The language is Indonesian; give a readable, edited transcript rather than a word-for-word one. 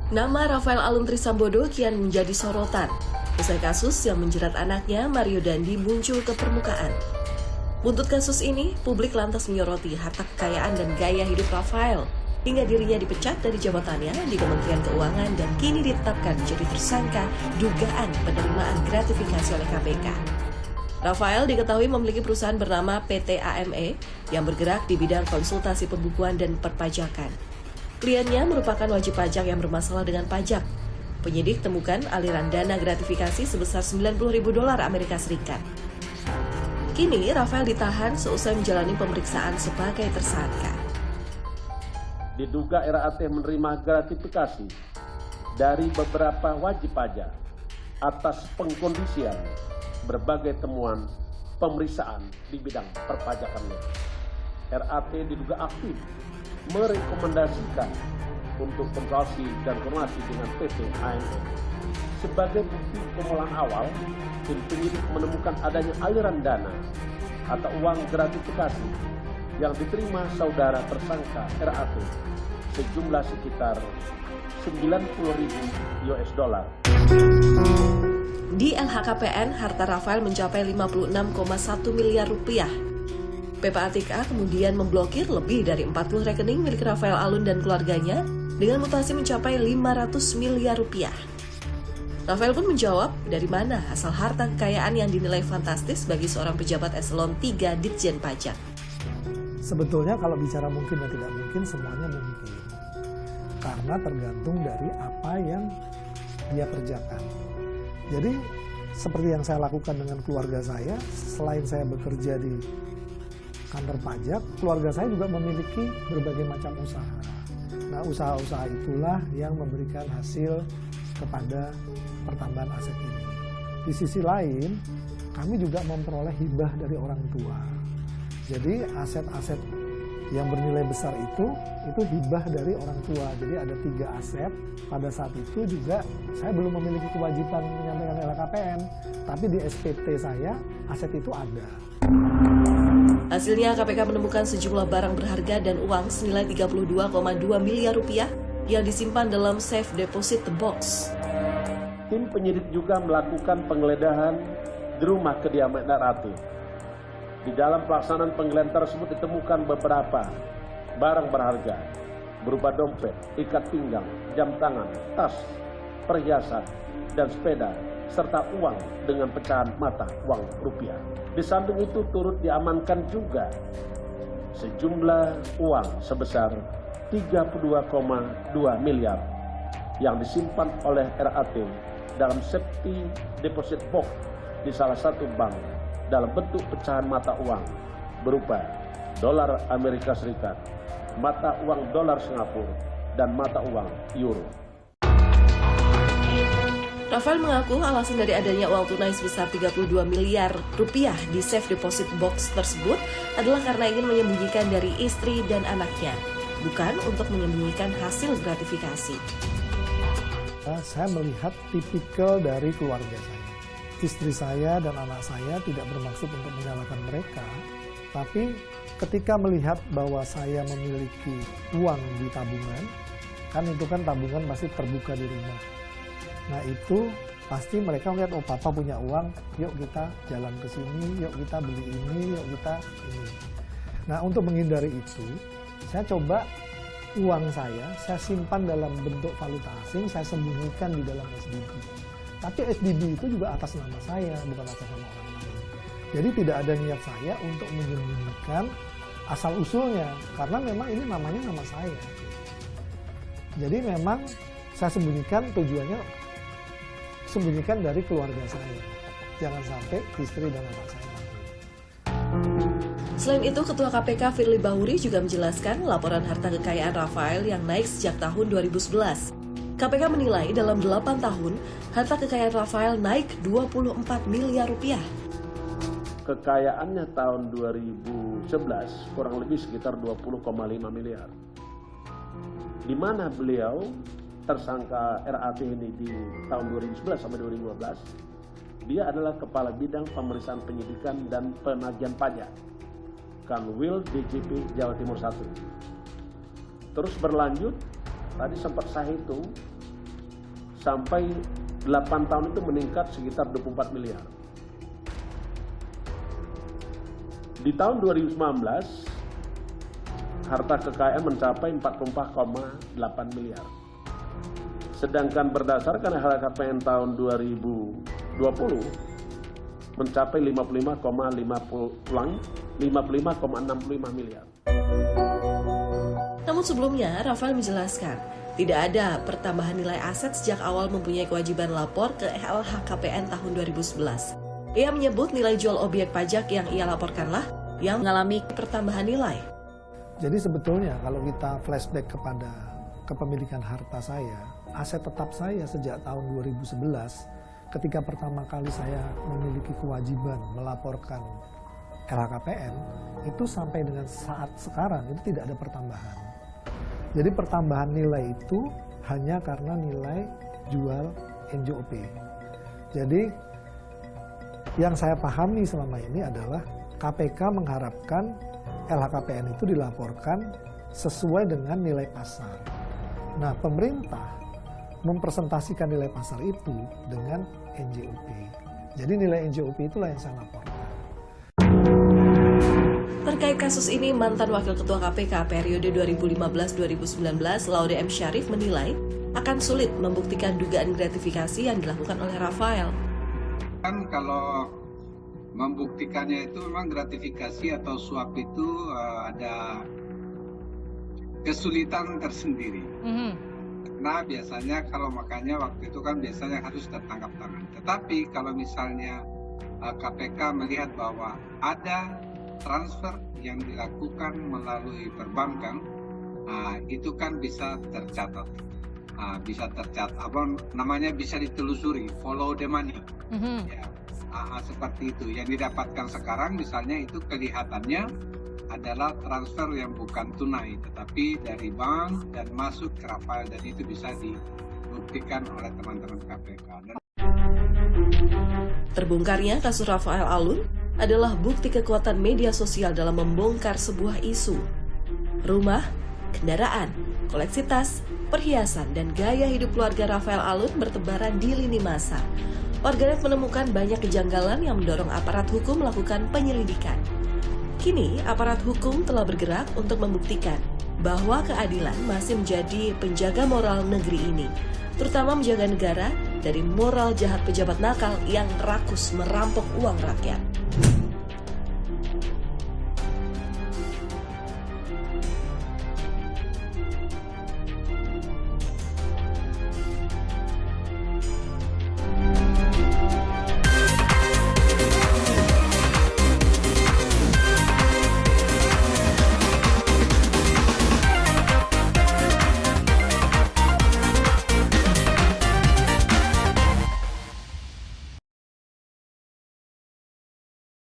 Nama Rafael Alun Trisambodo kian menjadi sorotan. Usai kasus yang menjerat anaknya, Mario Dandi muncul ke permukaan. Buntut kasus ini, publik lantas menyoroti harta kekayaan dan gaya hidup Rafael, hingga dirinya dipecat dari jabatannya di Kementerian Keuangan dan kini ditetapkan menjadi tersangka dugaan penerimaan gratifikasi oleh KPK. Rafael diketahui memiliki perusahaan bernama PT AME yang bergerak di bidang konsultasi pembukuan dan perpajakan. Kliennya merupakan wajib pajak yang bermasalah dengan pajak. Penyidik temukan aliran dana gratifikasi sebesar $90.000 Amerika Serikat. Kini Rafael ditahan seusai menjalani pemeriksaan sebagai tersangka. Diduga RAT menerima gratifikasi dari beberapa wajib pajak atas pengkondisian berbagai temuan pemeriksaan di bidang perpajakannya. RAT diduga aktif merekomendasikan untuk konsultasi dan koordinasi dengan PT AME. Sebagai bukti pemulaan awal, tim penyidik menemukan adanya aliran dana atau uang gratifikasi yang diterima saudara tersangka RAT sejumlah sekitar $90.000. Di LHKPN, harta Rafael mencapai 56,1 miliar rupiah. PPATK kemudian memblokir lebih dari 40 rekening milik Rafael Alun dan keluarganya dengan mutasi mencapai 500 miliar rupiah. Rafael pun menjawab dari mana asal harta kekayaan yang dinilai fantastis bagi seorang pejabat eselon 3 Ditjen Pajak. Sebetulnya kalau bicara mungkin dan tidak mungkin, semuanya mungkin. Karena tergantung dari apa yang dia kerjakan. Jadi seperti yang saya lakukan dengan keluarga saya, selain saya bekerja di kantor pajak, keluarga saya juga memiliki berbagai macam usaha. Nah, usaha-usaha itulah yang memberikan hasil kepada pertambahan aset ini. Di sisi lain, kami juga memperoleh hibah dari orang tua. Jadi aset-aset yang bernilai besar itu hibah dari orang tua. Jadi ada 3 aset. Pada saat itu juga saya belum memiliki kewajiban menyampaikan LHKPN, tapi di SPT saya aset itu ada. Hasilnya KPK menemukan sejumlah barang berharga dan uang senilai 32,2 miliar rupiah yang disimpan dalam safe deposit box. Tim penyidik juga melakukan penggeledahan di rumah kediaman RAT. Di dalam pelaksanaan penggeledahan tersebut ditemukan beberapa barang berharga berupa dompet, ikat pinggang, jam tangan, tas, perhiasan, dan sepeda, serta uang dengan pecahan mata uang rupiah. Di samping itu turut diamankan juga sejumlah uang sebesar 32,2 miliar yang disimpan oleh RAT dalam safety deposit box di salah satu bank dalam bentuk pecahan mata uang berupa dolar Amerika Serikat, mata uang dolar Singapura, dan mata uang euro. Rafael mengaku alasan dari adanya uang tunai sebesar 32 miliar rupiah di safe deposit box tersebut adalah karena ingin menyembunyikan dari istri dan anaknya, bukan untuk menyembunyikan hasil gratifikasi. Saya melihat tipikal dari keluarga saya. Istri saya dan anak saya tidak bermaksud untuk menyalahkan mereka, tapi ketika melihat bahwa saya memiliki uang di tabungan, kan itu kan tabungan pasti terbuka di rumah. Nah itu pasti mereka melihat, oh papa punya uang, yuk kita jalan ke sini, yuk kita beli ini, yuk kita ini. Nah untuk menghindari itu, saya coba uang saya simpan dalam bentuk valuta asing, saya sembunyikan di dalam SDB. Tapi SDB itu juga atas nama saya, bukan atas nama orang lain. Jadi tidak ada niat saya untuk menyembunyikan asal-usulnya, karena memang ini namanya nama saya. Jadi memang saya sembunyikan, tujuannya sembunyikan dari keluarga saya. Jangan sampai istri dan anak saya. Selain itu, Ketua KPK Firly Bahuri juga menjelaskan laporan harta kekayaan Rafael yang naik sejak tahun 2011. KPK menilai dalam 8 tahun, harta kekayaan Rafael naik 24 miliar rupiah. Kekayaannya tahun 2011 kurang lebih sekitar 20,5 miliar. Di mana beliau tersangka RAT ini di tahun 2011 sampai 2012, dia adalah Kepala Bidang Pemeriksaan Penyidikan dan Penagihan Pajak Kanwil DJP Jawa Timur 1. Terus berlanjut, tadi sempat saya hitung, sampai 8 tahun itu meningkat sekitar 24 miliar. Di tahun 2019, harta kekayaan mencapai 44,8 miliar. Sedangkan berdasarkan LHKPN tahun 2020 mencapai 55,65 miliar. Namun sebelumnya, Rafael menjelaskan, tidak ada pertambahan nilai aset sejak awal mempunyai kewajiban lapor ke LHKPN tahun 2011. Ia menyebut nilai jual objek pajak yang ia laporkanlah yang mengalami pertambahan nilai. Jadi sebetulnya kalau kita flashback kepada kepemilikan harta saya, aset tetap saya sejak tahun 2011, ketika pertama kali saya memiliki kewajiban melaporkan LHKPN, itu sampai dengan saat sekarang itu tidak ada pertambahan. Jadi pertambahan nilai itu hanya karena nilai jual NJOP. Jadi yang saya pahami selama ini adalah KPK mengharapkan LHKPN itu dilaporkan sesuai dengan nilai pasar. Nah, pemerintah mempresentasikan nilai pasar itu dengan NJOP. Jadi nilai NJOP itulah yang saya laporkan. Terkait kasus ini, mantan Wakil Ketua KPK periode 2015-2019, Laude M. Syarif menilai akan sulit membuktikan dugaan gratifikasi yang dilakukan oleh Rafael. Kan kalau membuktikannya itu memang gratifikasi atau suap itu ada kesulitan tersendiri. Nah biasanya kalau makanya waktu itu kan biasanya harus tertangkap tangan. Tetapi kalau misalnya KPK melihat bahwa ada transfer yang dilakukan melalui perbankan, itu kan bisa tercatat. Apa namanya, bisa ditelusuri, follow the money. Ya, seperti itu. Yang didapatkan sekarang misalnya itu kelihatannya adalah transfer yang bukan tunai, tetapi dari bank dan masuk ke Rafael, dan itu bisa dibuktikan oleh teman-teman KPK. Terbongkarnya kasus Rafael Alun adalah bukti kekuatan media sosial dalam membongkar sebuah isu. Rumah, kendaraan, koleksi tas, perhiasan, dan gaya hidup keluarga Rafael Alun bertebaran di lini masa. Warganet menemukan banyak kejanggalan yang mendorong aparat hukum melakukan penyelidikan. Kini, aparat hukum telah bergerak untuk membuktikan bahwa keadilan masih menjadi penjaga moral negeri ini, terutama menjaga negara dari moral jahat pejabat nakal yang rakus merampok uang rakyat.